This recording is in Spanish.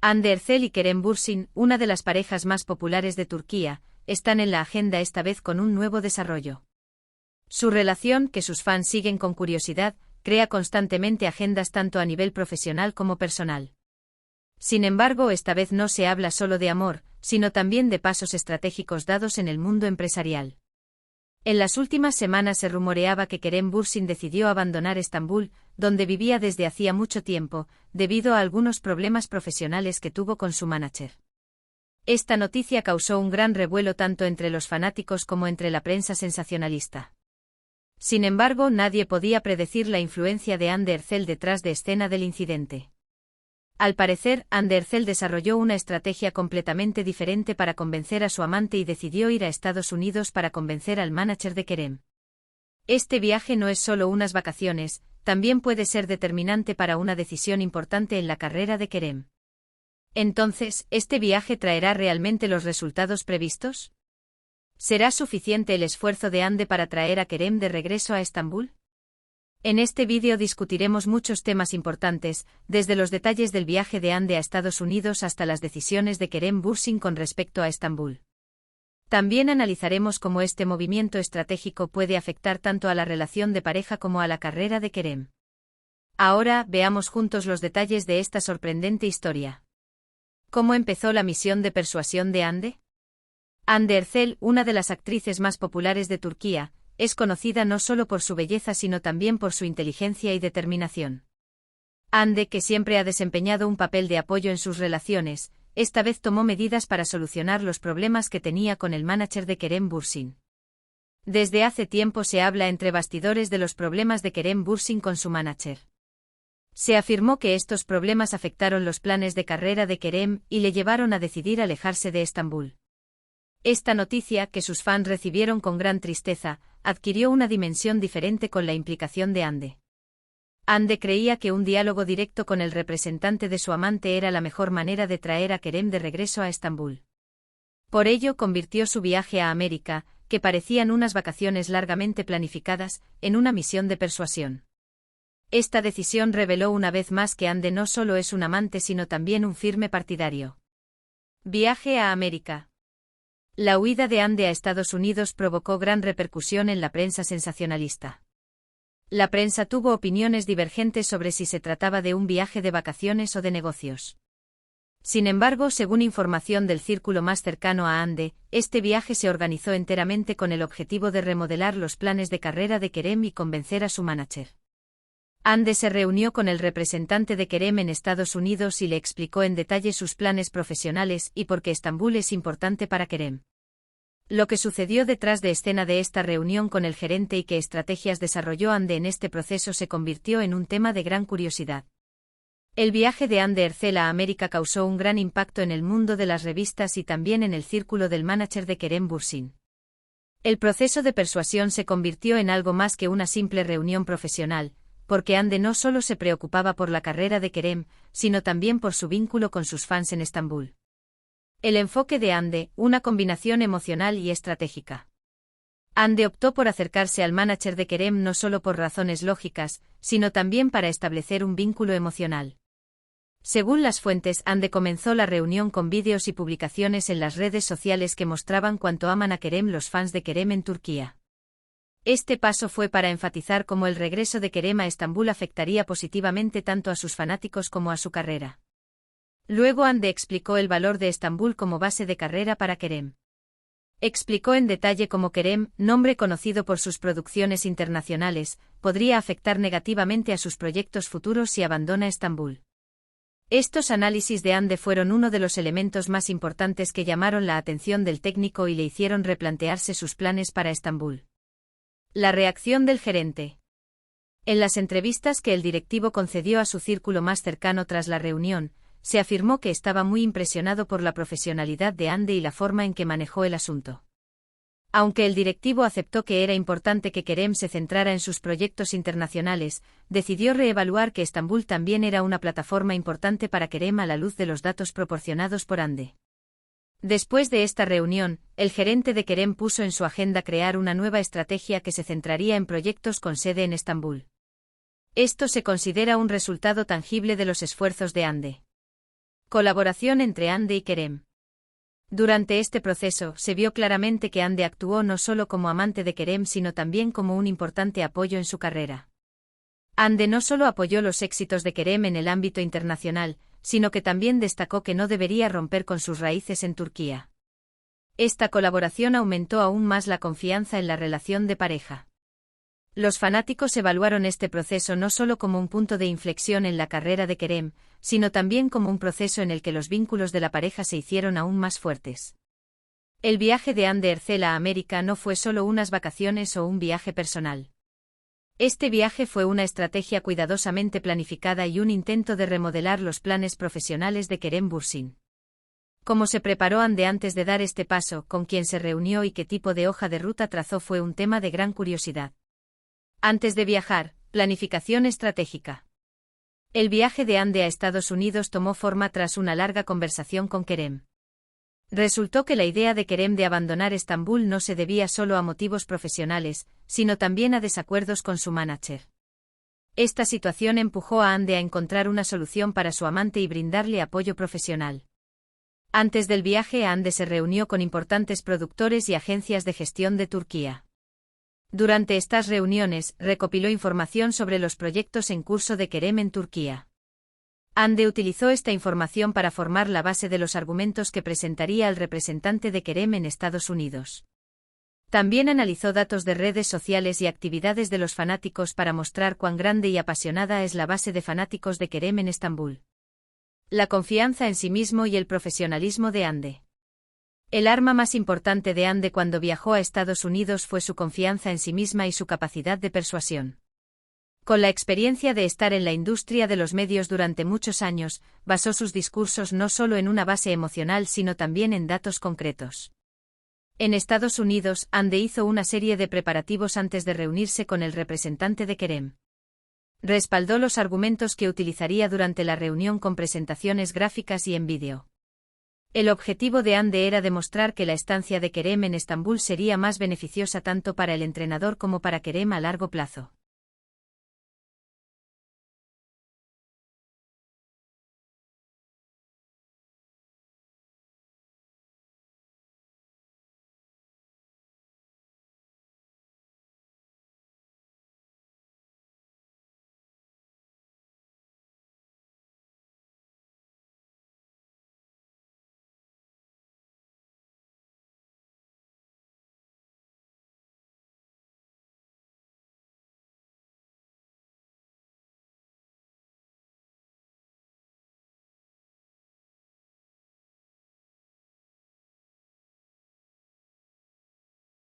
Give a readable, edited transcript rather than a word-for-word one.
Hande Erçel y Kerem Bürsin, una de las parejas más populares de Turquía, están en la agenda esta vez con un nuevo desarrollo. Su relación, que sus fans siguen con curiosidad, crea constantemente agendas tanto a nivel profesional como personal. Sin embargo, esta vez no se habla solo de amor, sino también de pasos estratégicos dados en el mundo empresarial. En las últimas semanas se rumoreaba que Kerem Bürsin decidió abandonar Estambul, donde vivía desde hacía mucho tiempo, debido a algunos problemas profesionales que tuvo con su manager. Esta noticia causó un gran revuelo tanto entre los fanáticos como entre la prensa sensacionalista. Sin embargo, nadie podía predecir la influencia de Hande Erçel detrás de escena del incidente. Al parecer, Hande Erçel desarrolló una estrategia completamente diferente para convencer a su amante y decidió ir a Estados Unidos para convencer al manager de Kerem. Este viaje no es solo unas vacaciones, también puede ser determinante para una decisión importante en la carrera de Kerem. Entonces, ¿este viaje traerá realmente los resultados previstos? ¿Será suficiente el esfuerzo de Hande para traer a Kerem de regreso a Estambul? En este vídeo discutiremos muchos temas importantes, desde los detalles del viaje de Hande a Estados Unidos hasta las decisiones de Kerem Bürsin con respecto a Estambul. También analizaremos cómo este movimiento estratégico puede afectar tanto a la relación de pareja como a la carrera de Kerem. Ahora, veamos juntos los detalles de esta sorprendente historia. ¿Cómo empezó la misión de persuasión de Hande? Hande Erçel, una de las actrices más populares de Turquía, es conocida no solo por su belleza sino también por su inteligencia y determinación. Hande, que siempre ha desempeñado un papel de apoyo en sus relaciones, esta vez tomó medidas para solucionar los problemas que tenía con el manager de Kerem Bürsin. Desde hace tiempo se habla entre bastidores de los problemas de Kerem Bürsin con su manager. Se afirmó que estos problemas afectaron los planes de carrera de Kerem y le llevaron a decidir alejarse de Estambul. Esta noticia, que sus fans recibieron con gran tristeza, adquirió una dimensión diferente con la implicación de Hande. Hande creía que un diálogo directo con el representante de su amante era la mejor manera de traer a Kerem de regreso a Estambul. Por ello convirtió su viaje a América, que parecían unas vacaciones largamente planificadas, en una misión de persuasión. Esta decisión reveló una vez más que Hande no solo es un amante sino también un firme partidario. Viaje a América. La huida de Hande a Estados Unidos provocó gran repercusión en la prensa sensacionalista. La prensa tuvo opiniones divergentes sobre si se trataba de un viaje de vacaciones o de negocios. Sin embargo, según información del círculo más cercano a Hande, este viaje se organizó enteramente con el objetivo de remodelar los planes de carrera de Kerem y convencer a su manager. Hande se reunió con el representante de Kerem en Estados Unidos y le explicó en detalle sus planes profesionales y por qué Estambul es importante para Kerem. Lo que sucedió detrás de escena de esta reunión con el gerente y qué estrategias desarrolló Hande en este proceso se convirtió en un tema de gran curiosidad. El viaje de Hande Erçel a América causó un gran impacto en el mundo de las revistas y también en el círculo del manager de Kerem Bürsin. El proceso de persuasión se convirtió en algo más que una simple reunión profesional, porque Hande no solo se preocupaba por la carrera de Kerem, sino también por su vínculo con sus fans en Estambul. El enfoque de Hande, una combinación emocional y estratégica. Hande optó por acercarse al manager de Kerem no solo por razones lógicas, sino también para establecer un vínculo emocional. Según las fuentes, Hande comenzó la reunión con vídeos y publicaciones en las redes sociales que mostraban cuánto aman a Kerem los fans de Kerem en Turquía. Este paso fue para enfatizar cómo el regreso de Kerem a Estambul afectaría positivamente tanto a sus fanáticos como a su carrera. Luego Hande explicó el valor de Estambul como base de carrera para Kerem. Explicó en detalle cómo Kerem, nombre conocido por sus producciones internacionales, podría afectar negativamente a sus proyectos futuros si abandona Estambul. Estos análisis de Hande fueron uno de los elementos más importantes que llamaron la atención del técnico y le hicieron replantearse sus planes para Estambul. La reacción del gerente. En las entrevistas que el directivo concedió a su círculo más cercano tras la reunión, se afirmó que estaba muy impresionado por la profesionalidad de Hande y la forma en que manejó el asunto. Aunque el directivo aceptó que era importante que Kerem se centrara en sus proyectos internacionales, decidió reevaluar que Estambul también era una plataforma importante para Kerem a la luz de los datos proporcionados por Hande. Después de esta reunión, el gerente de Kerem puso en su agenda crear una nueva estrategia que se centraría en proyectos con sede en Estambul. Esto se considera un resultado tangible de los esfuerzos de Hande. Colaboración entre Hande y Kerem. Durante este proceso, se vio claramente que Hande actuó no solo como amante de Kerem sino también como un importante apoyo en su carrera. Hande no solo apoyó los éxitos de Kerem en el ámbito internacional, sino que también destacó que no debería romper con sus raíces en Turquía. Esta colaboración aumentó aún más la confianza en la relación de pareja. Los fanáticos evaluaron este proceso no solo como un punto de inflexión en la carrera de Kerem, sino también como un proceso en el que los vínculos de la pareja se hicieron aún más fuertes. El viaje de Hande Erçel a América no fue solo unas vacaciones o un viaje personal. Este viaje fue una estrategia cuidadosamente planificada y un intento de remodelar los planes profesionales de Kerem Bürsin. Cómo se preparó Hande antes de dar este paso, con quién se reunió y qué tipo de hoja de ruta trazó fue un tema de gran curiosidad. Antes de viajar, planificación estratégica. El viaje de Hande a Estados Unidos tomó forma tras una larga conversación con Kerem. Resultó que la idea de Kerem de abandonar Estambul no se debía solo a motivos profesionales, sino también a desacuerdos con su manager. Esta situación empujó a Hande a encontrar una solución para su amante y brindarle apoyo profesional. Antes del viaje, Hande se reunió con importantes productores y agencias de gestión de Turquía. Durante estas reuniones, recopiló información sobre los proyectos en curso de Kerem en Turquía. Hande utilizó esta información para formar la base de los argumentos que presentaría al representante de Kerem en Estados Unidos. También analizó datos de redes sociales y actividades de los fanáticos para mostrar cuán grande y apasionada es la base de fanáticos de Kerem en Estambul. La confianza en sí mismo y el profesionalismo de Hande. El arma más importante de Hande cuando viajó a Estados Unidos fue su confianza en sí misma y su capacidad de persuasión. Con la experiencia de estar en la industria de los medios durante muchos años, basó sus discursos no solo en una base emocional sino también en datos concretos. En Estados Unidos, Hande hizo una serie de preparativos antes de reunirse con el representante de Kerem. Respaldó los argumentos que utilizaría durante la reunión con presentaciones gráficas y en vídeo. El objetivo de Hande era demostrar que la estancia de Kerem en Estambul sería más beneficiosa tanto para el entrenador como para Kerem a largo plazo.